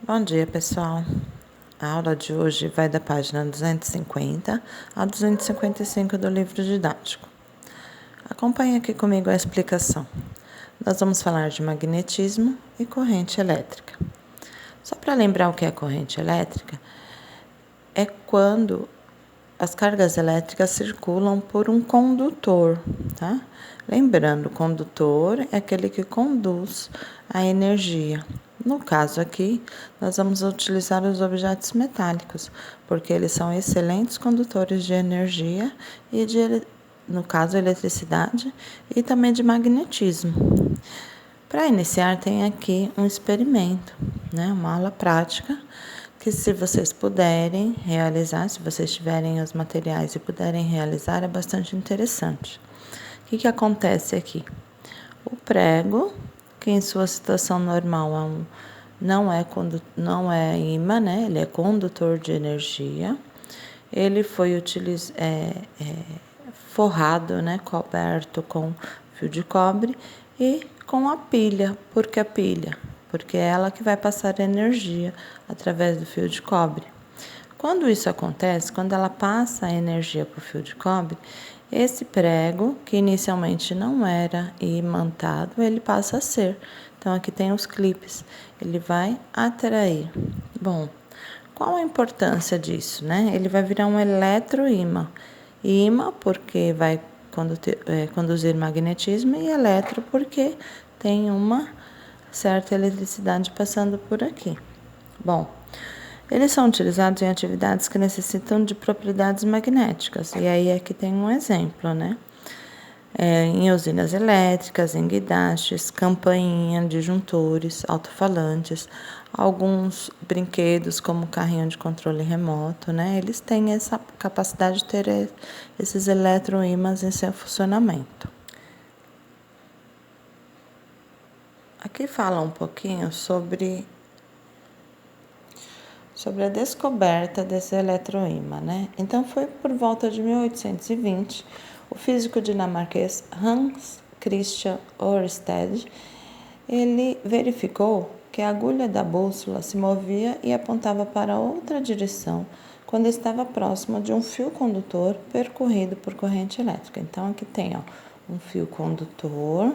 Bom dia, pessoal. A aula de hoje vai da página 250 a 255 do livro didático. Acompanhe aqui comigo a explicação. Nós vamos falar de magnetismo e corrente elétrica. Só para lembrar o que é corrente elétrica, é quando as cargas elétricas circulam por um condutor, tá? Lembrando, o condutor é aquele que conduz a energia. No caso aqui, nós vamos utilizar os objetos metálicos, porque eles são excelentes condutores de energia e no caso, eletricidade e também de magnetismo. Para iniciar, tem aqui um experimento, né? Uma aula prática, que se vocês puderem realizar, se vocês tiverem os materiais e puderem realizar, é bastante interessante. O que acontece aqui? O prego, que em sua situação normal não é ímã, né? Ele é condutor de energia. Ele foi forrado, né? Coberto com fio de cobre e com a pilha. Por que a pilha? Porque é ela que vai passar energia através do fio de cobre. Quando isso acontece, quando ela passa a energia para o fio de cobre, esse prego, que inicialmente não era imantado, ele passa a ser. Então, aqui tem os clipes. Ele vai atrair. Bom, qual a importância disso, né? Ele vai virar um eletroímã. Ímã, porque vai conduzir magnetismo, e eletro, porque tem uma certa eletricidade passando por aqui. Bom, eles são utilizados em atividades que necessitam de propriedades magnéticas. E aí aqui tem um exemplo, né? Em usinas elétricas, em guindastes, campainha, disjuntores, alto-falantes, alguns brinquedos como carrinho de controle remoto, né? Eles têm essa capacidade de ter esses eletroímãs em seu funcionamento. Aqui fala um pouquinho sobre a descoberta desse eletroímã, né? Então, foi por volta de 1820, o físico dinamarquês Hans Christian Ørsted, ele verificou que a agulha da bússola se movia e apontava para outra direção quando estava próxima de um fio condutor percorrido por corrente elétrica. Então, aqui tem um fio condutor.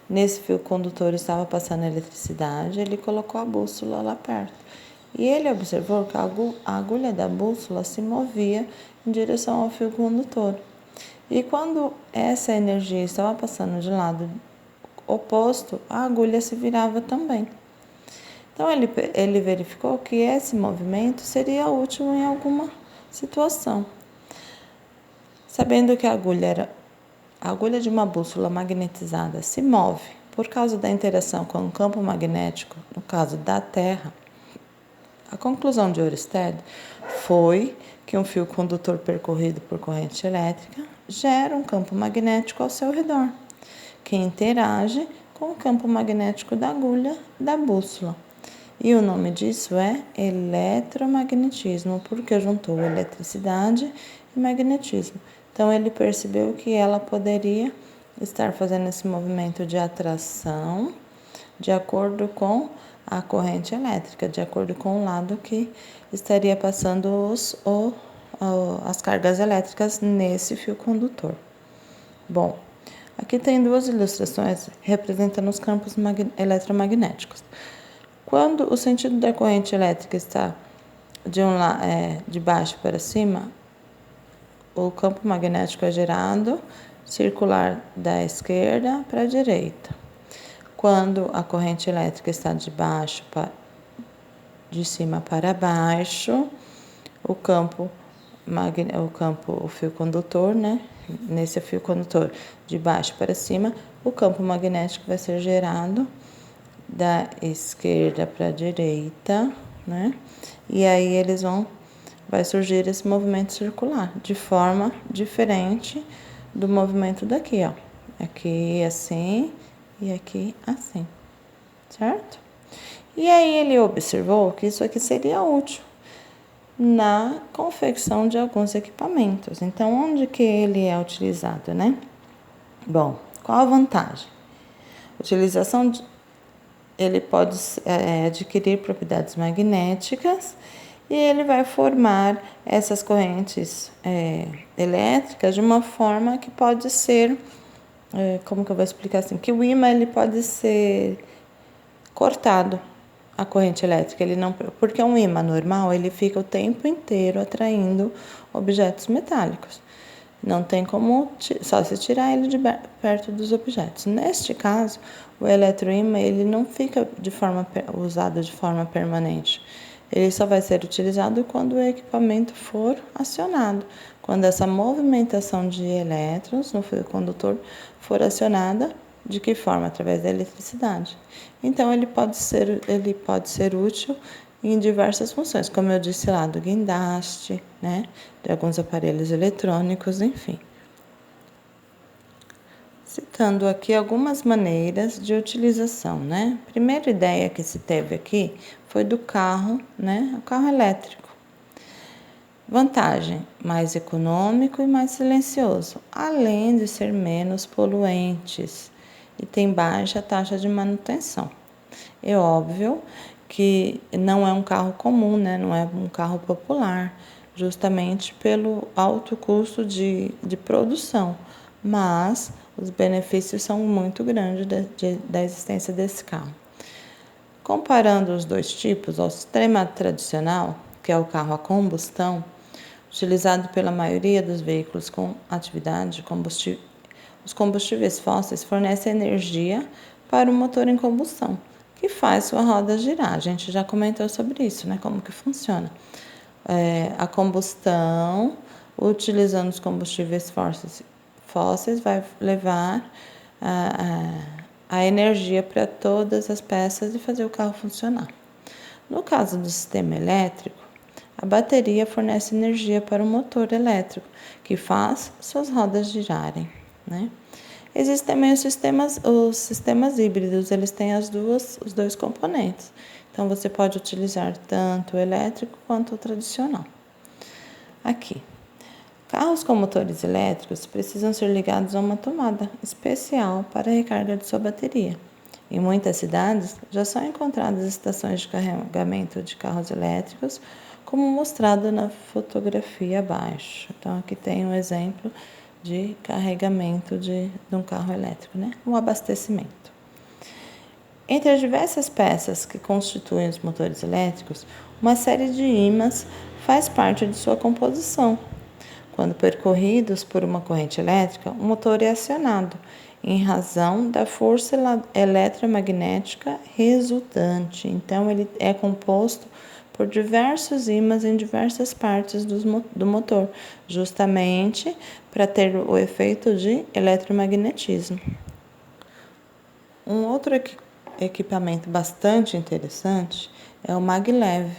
Nesse fio condutor estava passando eletricidade, ele colocou a bússola lá perto. E ele observou que a agulha da bússola se movia em direção ao fio condutor. E quando essa energia estava passando de lado oposto, a agulha se virava também. Então, ele verificou que esse movimento seria útil em alguma situação. Sabendo que a agulha de uma bússola magnetizada se move por causa da interação com o campo magnético, no caso da Terra, a conclusão de Ørsted foi que um fio condutor percorrido por corrente elétrica gera um campo magnético ao seu redor, que interage com o campo magnético da agulha da bússola. E o nome disso é eletromagnetismo, porque juntou eletricidade e magnetismo. Então, ele percebeu que ela poderia estar fazendo esse movimento de atração de acordo com a corrente elétrica, de acordo com o lado que estaria passando as cargas elétricas nesse fio condutor. Bom, aqui tem duas ilustrações representando os campos eletromagnéticos. Quando o sentido da corrente elétrica está de baixo para cima, o campo magnético é gerado circular da esquerda para a direita. Quando a corrente elétrica está de cima para baixo, o fio condutor, né? Nesse fio condutor de baixo para cima, o campo magnético vai ser gerado da esquerda para a direita, né? E aí vai surgir esse movimento circular de forma diferente do movimento daqui, ó. Aqui assim e aqui assim, certo? E aí ele observou que isso aqui seria útil na confecção de alguns equipamentos. Então, onde que ele é utilizado, né? Bom, qual a vantagem? Utilização ele pode adquirir propriedades magnéticas e ele vai formar essas correntes elétricas de uma forma que pode ser, como que eu vou explicar assim, que o ímã ele pode ser cortado, a corrente elétrica, ele não, porque um ímã normal ele fica o tempo inteiro atraindo objetos metálicos. Não tem como, só se tirar ele de perto dos objetos. Neste caso, o eletroímã ele não fica usado de forma permanente. Ele só vai ser utilizado quando o equipamento for acionado, quando essa movimentação de elétrons no fio condutor for acionada. De que forma? Através da eletricidade. Então, ele pode ser útil em diversas funções, como eu disse lá, do guindaste, né, de alguns aparelhos eletrônicos, enfim. Citando aqui algumas maneiras de utilização, né? A primeira ideia que se teve aqui foi do carro, né, o carro elétrico. Vantagem, mais econômico e mais silencioso, além de ser menos poluentes e tem baixa taxa de manutenção. É óbvio que não é um carro comum, né? Não é um carro popular, justamente pelo alto custo de produção, mas os benefícios são muito grandes da existência desse carro. Comparando os dois tipos, o sistema tradicional, que é o carro a combustão, utilizado pela maioria dos veículos com atividade de combustível, os combustíveis fósseis fornecem energia para o motor em combustão, que faz sua roda girar. A gente já comentou sobre isso, né? Como que funciona. A combustão, utilizando os combustíveis fósseis, vai levar a energia para todas as peças e fazer o carro funcionar. No caso do sistema elétrico, a bateria fornece energia para o motor elétrico, que faz suas rodas girarem, né? Existem também os sistemas híbridos, eles têm os dois componentes. Então, você pode utilizar tanto o elétrico quanto o tradicional. Aqui, carros com motores elétricos precisam ser ligados a uma tomada especial para a recarga de sua bateria. Em muitas cidades, já são encontradas estações de carregamento de carros elétricos, como mostrado na fotografia abaixo. Então, aqui tem um exemplo de carregamento de um carro elétrico, né? Um abastecimento. Entre as diversas peças que constituem os motores elétricos, uma série de ímãs faz parte de sua composição. Quando percorridos por uma corrente elétrica, o motor é acionado em razão da força eletromagnética resultante. Então, ele é composto por diversos ímãs em diversas partes do motor, justamente para ter o efeito de eletromagnetismo. Um outro equipamento bastante interessante é o maglev,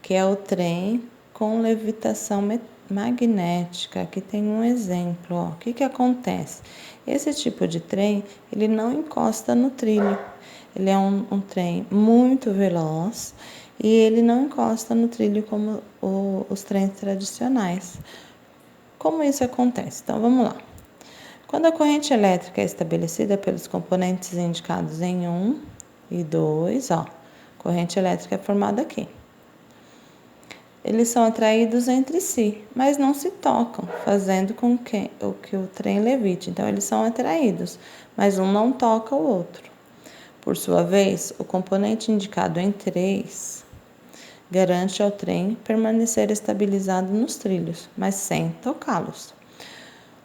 que é o trem com levitação magnética. Aqui tem um exemplo. Ó. O que acontece? Esse tipo de trem, ele não encosta no trilho. Ele é um trem muito veloz e ele não encosta no trilho como os trens tradicionais. Como isso acontece? Então, vamos lá. Quando a corrente elétrica é estabelecida pelos componentes indicados em 1 e 2, ó, corrente elétrica é formada aqui. Eles são atraídos entre si, mas não se tocam, fazendo com que o trem levite. Então, eles são atraídos, mas um não toca o outro. Por sua vez, o componente indicado em 3 garante ao trem permanecer estabilizado nos trilhos, mas sem tocá-los.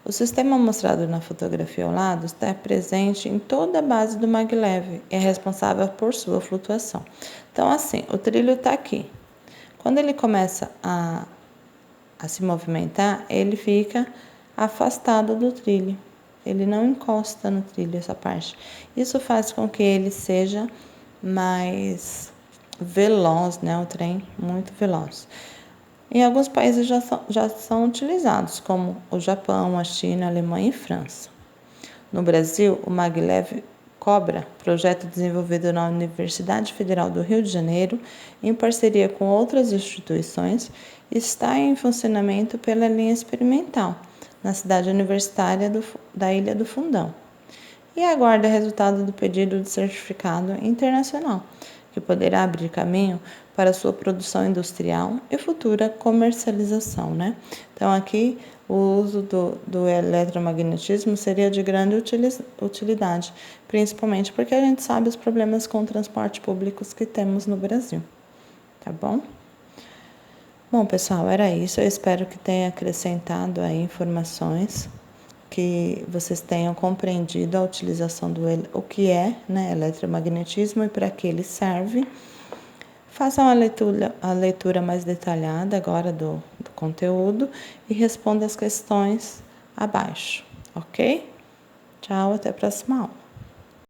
O sistema mostrado na fotografia ao lado está presente em toda a base do maglev e é responsável por sua flutuação. Então, assim, o trilho está aqui. Quando ele começa a se movimentar, ele fica afastado do trilho. Ele não encosta no trilho, essa parte. Isso faz com que ele seja mais veloz, né? O trem muito veloz. Em alguns países já são utilizados, como o Japão, a China, a Alemanha e França. No Brasil, o maglev Cobra, projeto desenvolvido na Universidade Federal do Rio de Janeiro, em parceria com outras instituições, está em funcionamento pela linha experimental, na cidade universitária da Ilha do Fundão. e aguarda resultado do pedido de certificado internacional, que poderá abrir caminho para sua produção industrial e futura comercialização, né? Então, aqui, o uso do eletromagnetismo seria de grande utilidade, principalmente porque a gente sabe os problemas com o transporte público que temos no Brasil, tá bom? Bom, pessoal, era isso. Eu espero que tenha acrescentado aí informações, que vocês tenham compreendido a utilização o que é, né, eletromagnetismo e para que ele serve. Façam a leitura mais detalhada agora do conteúdo e responda as questões abaixo, ok? Tchau, até a próxima aula.